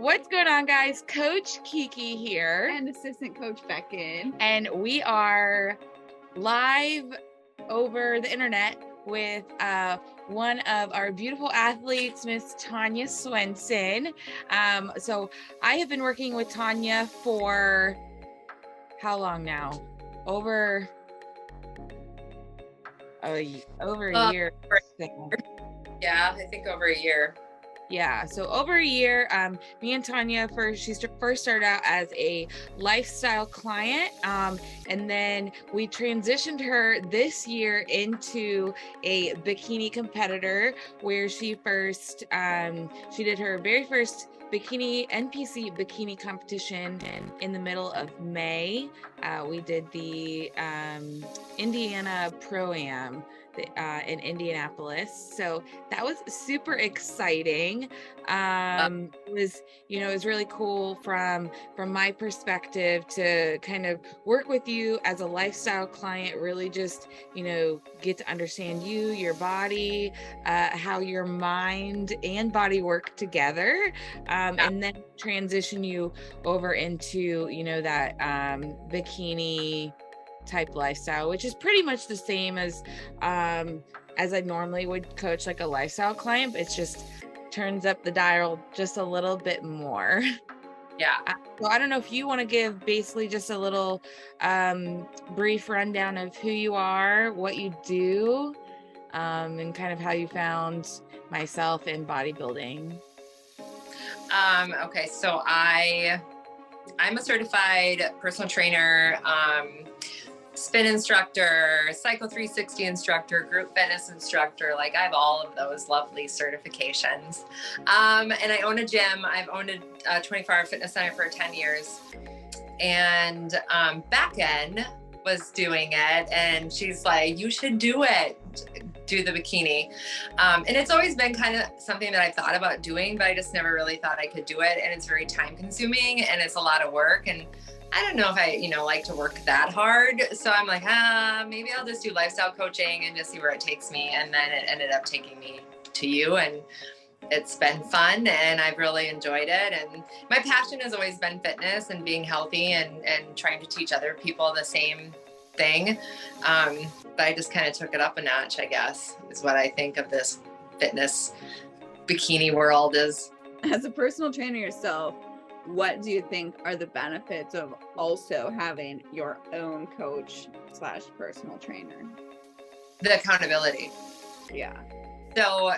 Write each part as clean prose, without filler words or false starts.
What's going on, guys? Coach Kiki here. And Assistant Coach Beckyn. And we are live over the internet with one of our beautiful athletes, Miss Taunya Swenson. So I have been working with Taunya for how long now? Over a year. Yeah, I think over a year. Yeah, so over a year. Me and Taunya she first started out as a lifestyle client, and then we transitioned her this year into a bikini competitor, where she did her very first NPC Bikini competition in the middle of May. We did the Indiana Pro-Am in Indianapolis, so that was super exciting. It was really cool from my perspective to kind of work with you as a lifestyle client, really just get to understand you, your body, how your mind and body work together, and then transition you over into that bikini type lifestyle, which is pretty much the same as I normally would coach like a lifestyle client, but it's just turns up the dial just a little bit more. Yeah. So I don't know if you want to give basically just a little brief rundown of who you are, what you do, and kind of how you found myself in bodybuilding. Okay, so I'm a certified personal trainer, spin instructor, Cycle 360 instructor, group fitness instructor. Like, I have all of those lovely certifications. And I own a gym. I've owned a 24-hour fitness center for 10 years. And Beckyn was doing it, and she's like, you should do it. Do the bikini. And it's always been kind of something that I've thought about doing, but I just never really thought I could do it. And it's very time consuming and it's a lot of work. And I don't know if I, like to work that hard. So I'm like, maybe I'll just do lifestyle coaching and just see where it takes me. And then it ended up taking me to you, and it's been fun and I've really enjoyed it. And my passion has always been fitness and being healthy and trying to teach other people the same thing. But I just kind of took it up a notch, I guess, is what I think of this fitness bikini world is. As a personal trainer yourself, what do you think are the benefits of also having your own coach / personal trainer? The accountability. Yeah. So,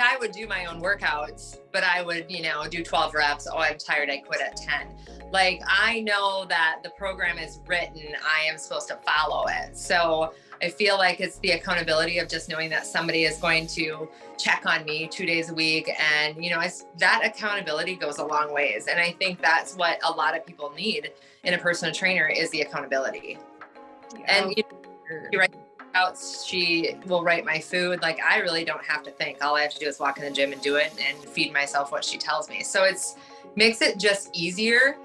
I would do my own workouts, but I would, do 12 reps. Oh, I'm tired. I quit at 10. Like, I know that the program is written. I am supposed to follow it. So I feel like it's the accountability of just knowing that somebody is going to check on me 2 days a week. And, that accountability goes a long ways. And I think that's what a lot of people need in a personal trainer is the accountability. Yeah. And you write out, she will write my food. Like, I really don't have to think. All I have to do is walk in the gym and do it and feed myself what she tells me. So makes it just easier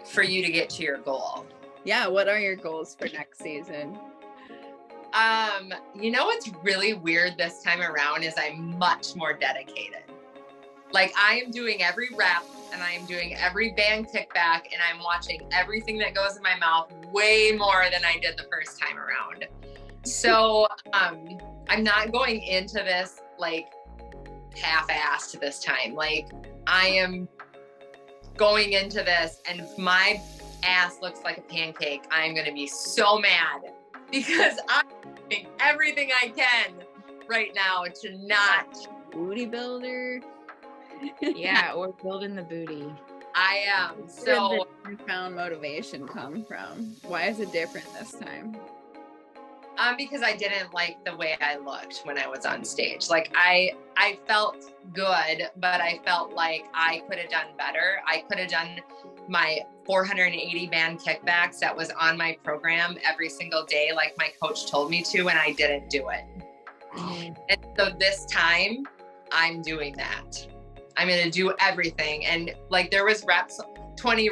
for you to get to your goal. Yeah. What are your goals for next season? What's really weird this time around is I'm much more dedicated. Like, I am doing every rep and I am doing every band kickback and I'm watching everything that goes in my mouth way more than I did the first time around. So, I'm not going into this like half-assed this time. Like, I am going into this, and if my ass looks like a pancake, I'm going to be so mad because I'm doing everything I can right now to not. Booty builder. Yeah, or building the booty. I am. So where did the newfound motivation come from? Why is it different this time? Because I didn't like the way I looked when I was on stage. Like, I felt good, but I felt like I could have done better. I could have done my 480 band kickbacks that was on my program every single day, like my coach told me to, and I didn't do it. Mm-hmm. And so this time I'm doing that. I'm going to do everything. And like, there was 20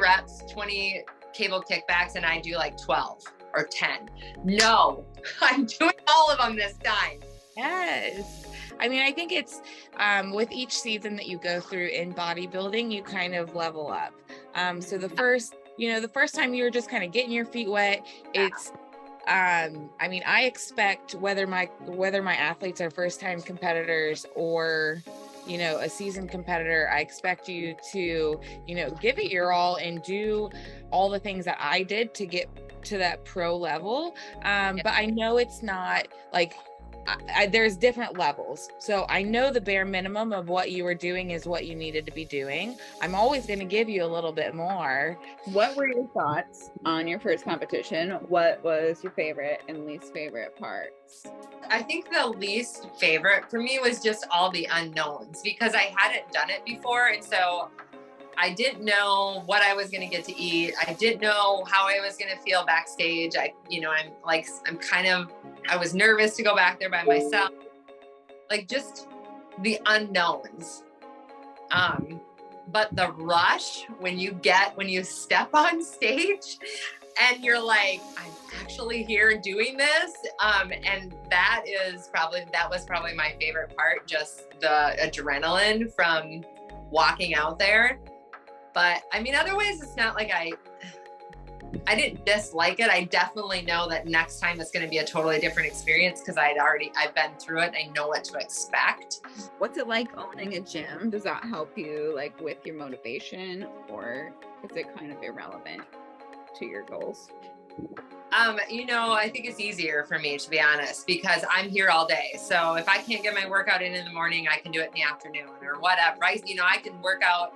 cable kickbacks, and I do like 12 or 10. No, I'm doing all of them this time. Yes. I mean, I think it's with each season that you go through in bodybuilding, you kind of level up. So the first time you're just kind of getting your feet wet, it's I mean, I expect whether my athletes are first time competitors or a seasoned competitor, I expect you to give it your all and do all the things that I did to get to that pro level. But I know it's not like there's different levels. So I know the bare minimum of what you were doing is what you needed to be doing. I'm always going to give you a little bit more. What were your thoughts on your first competition? What was your favorite and least favorite parts? I think the least favorite for me was just all the unknowns, because I hadn't done it before. And so I didn't know what I was going to get to eat. I didn't know how I was going to feel backstage. I was nervous to go back there by myself. Like, just the unknowns. But the rush when you step on stage and you're like, I'm actually here doing this. And that was probably my favorite part, just the adrenaline from walking out there. But I mean, otherwise, it's not like I didn't dislike it. I definitely know that next time it's going to be a totally different experience, because I've been through it. I know what to expect. What's it like owning a gym? Does that help you like with your motivation, or is it kind of irrelevant to your goals? I think it's easier for me, to be honest, because I'm here all day. So if I can't get my workout in the morning, I can do it in the afternoon or whatever. I can work out.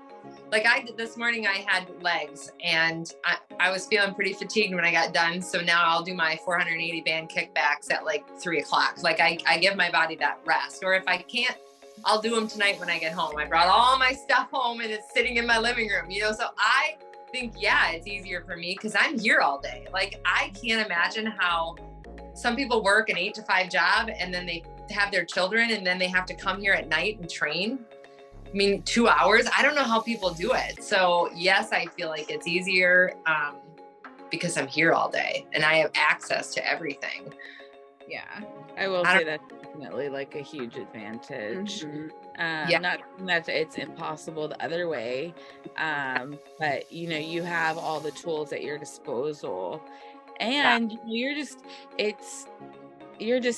Like I did this morning, I had legs and I was feeling pretty fatigued when I got done. So now I'll do my 480 band kickbacks at like 3:00. Like I give my body that rest. Or if I can't, I'll do them tonight when I get home. I brought all my stuff home and it's sitting in my living room, so I think, it's easier for me because I'm here all day. Like I can't imagine how some people work an 8 to 5 job and then they have their children and then they have to come here at night and train. I mean, 2 hours, I don't know how people do it. So yes, I feel like it's easier because I'm here all day and I have access to everything. Yeah. I will say that's definitely like a huge advantage. Mm-hmm. Not that it's impossible the other way, but you have all the tools at your disposal, and you're just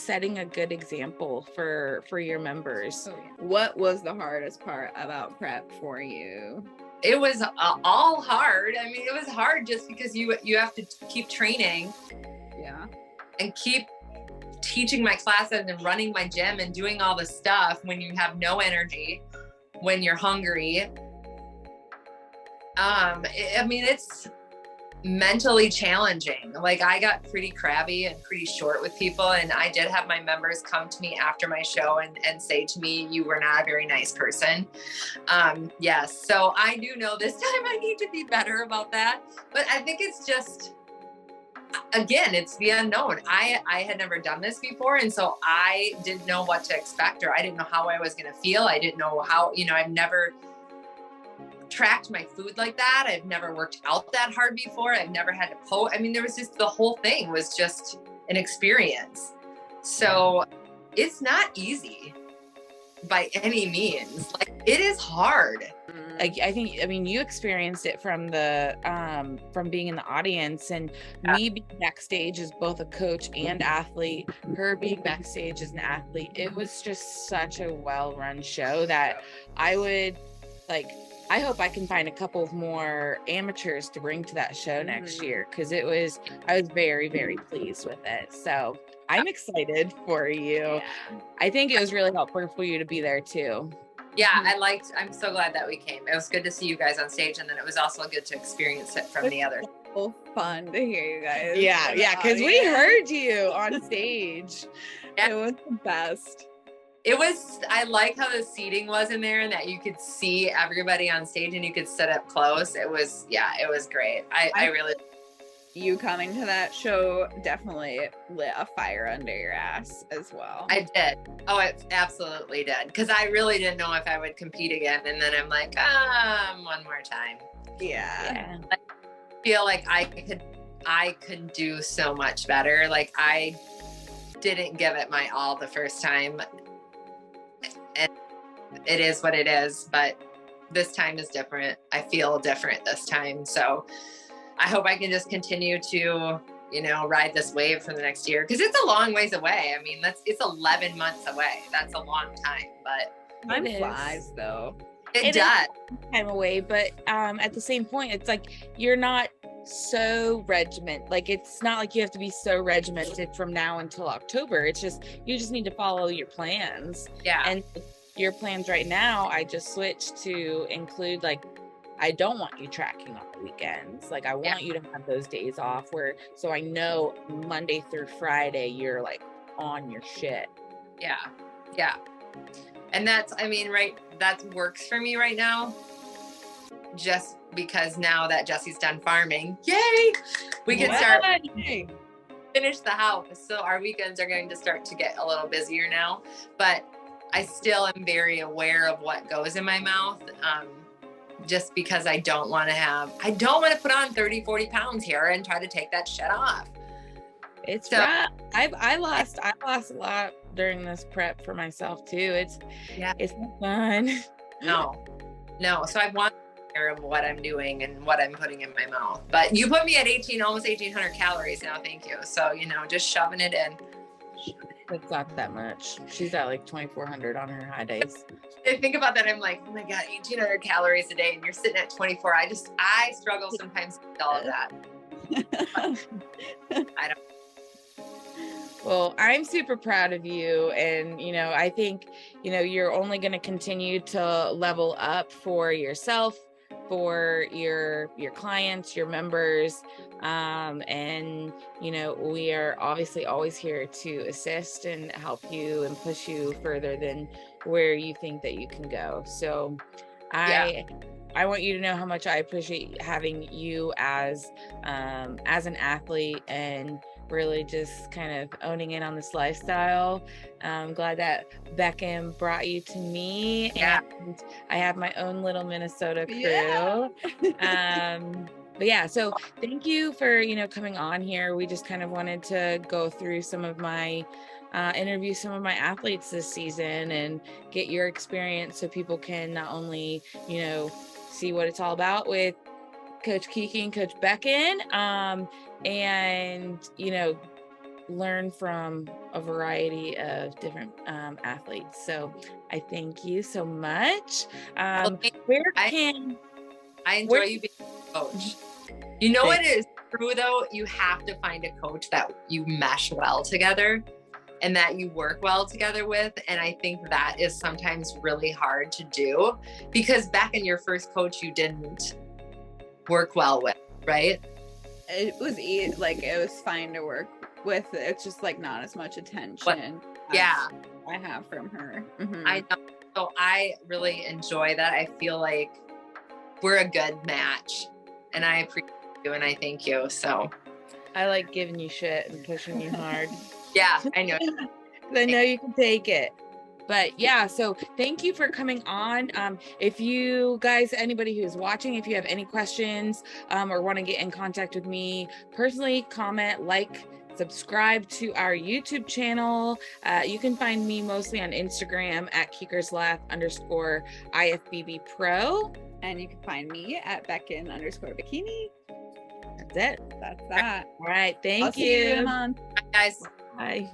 setting a good example for your members. What was the hardest part about prep for you? It was all hard. I mean, it was hard just because you have to keep training, and keep teaching my classes and running my gym and doing all the stuff when you have no energy, when you're hungry. It's mentally challenging. Like I got pretty crabby and pretty short with people, and I did have my members come to me after my show and say to me, you were not a very nice person. Yes, so I do know this time I need to be better about that, but I think it's just, again, it's the unknown. I had never done this before, and so I didn't know what to expect, or I didn't know how I was going to feel. I didn't know how, I've never tracked my food like that. I've never worked out that hard before. I've never had to post. I mean, there was just, the whole thing was just an experience. So it's not easy by any means. Like it is hard. I think you experienced it from being in the audience, and me being backstage as both a coach and athlete, her being backstage as an athlete. It was just such a well-run show that I hope I can find a couple of more amateurs to bring to that show next year, because I was very, very pleased with it. So I'm excited for you. I think it was really helpful for you to be there too. Yeah, I'm so glad that we came. It was good to see you guys on stage, and then it was also good to experience it from the other. So fun to hear you guys. Yeah, because we heard you on stage. It was the best. I like how the seating was in there and that you could see everybody on stage and you could sit up close. It was great. I really. You coming to that show definitely lit a fire under your ass as well. I did. Oh, it absolutely did. Because I really didn't know if I would compete again. And then I'm like, one more time. Yeah. I feel like I could do so much better. Like I didn't give it my all the first time. it is what it is, but this time is different. I feel different this time. So I hope I can just continue to, you know, ride this wave for the next year. Cause it's a long ways away. I mean, it's 11 months away. That's a long time, but Time flies though. it does. Time away, but at the same point, it's like you're not so regimented. Like it's not like you have to be so regimented from now until October. It's just you just need to follow your plans. Yeah. And your plans right now, I just switched to include like I don't want you tracking on the weekends. Like I want you to have those days off where so I know Monday through Friday you're like on your shit. Yeah. Yeah. And that's, I mean, right, that works for me right now. Just because now that Jesse's done farming, yay, we can start finish the house. So our weekends are going to start to get a little busier now, but I still am very aware of what goes in my mouth. Just because I don't want to put on 30, 40 pounds here and try to take that shit off. It's rough. I lost a lot during this prep for myself too. It's not fun. No. So I want to be aware of what I'm doing and what I'm putting in my mouth. But you put me at almost 1,800 calories now. Thank you. So, you know, just shoving it in. It's not that much. She's at like 2,400 on her high days. I think about that. I'm like, oh my God, 1,800 calories a day. And you're sitting at 24. I struggle sometimes with all of that. I don't. Well, I'm super proud of you. And, you know, I think, you know, you're only going to continue to level up for yourself, for your clients, your members. And, you know, we are obviously always here to assist and help you and push you further than where you think that you can go. So I want you to know how much I appreciate having you as an athlete and really just kind of owning in on this lifestyle. I'm glad that Beckyn brought you to me, and I have my own little Minnesota crew. But yeah, so thank you for, you know, coming on here. We just kind of wanted to go through some of my interview some of my athletes this season and get your experience so people can not only, you know, see what it's all about with Coach Kiki and Coach Beckyn, and, you know, learn from a variety of different athletes. So I thank you so much. I enjoy you being a coach. You know what is true though? You have to find a coach that you mesh well together and that you work well together with. And I think that is sometimes really hard to do because back in your first coach, you didn't work well with, right? It was it was fine to work with. It's just like not as much attention. I have from her. Mm-hmm. I know. So I really enjoy that. I feel like we're a good match and I appreciate you and I thank you. So I like giving you shit and pushing you hard. Yeah, I know. I know you can take it. But yeah, so thank you for coming on. If you guys, anybody who's watching, if you have any questions or want to get in contact with me personally, comment, like, subscribe to our YouTube channel. You can find me mostly on Instagram at Keekerslaugh_IFBB Pro. And you can find me at Beckyn_Bikini. That's it. That's that. All right. Thank I'll you. See you, Bye, guys. Bye.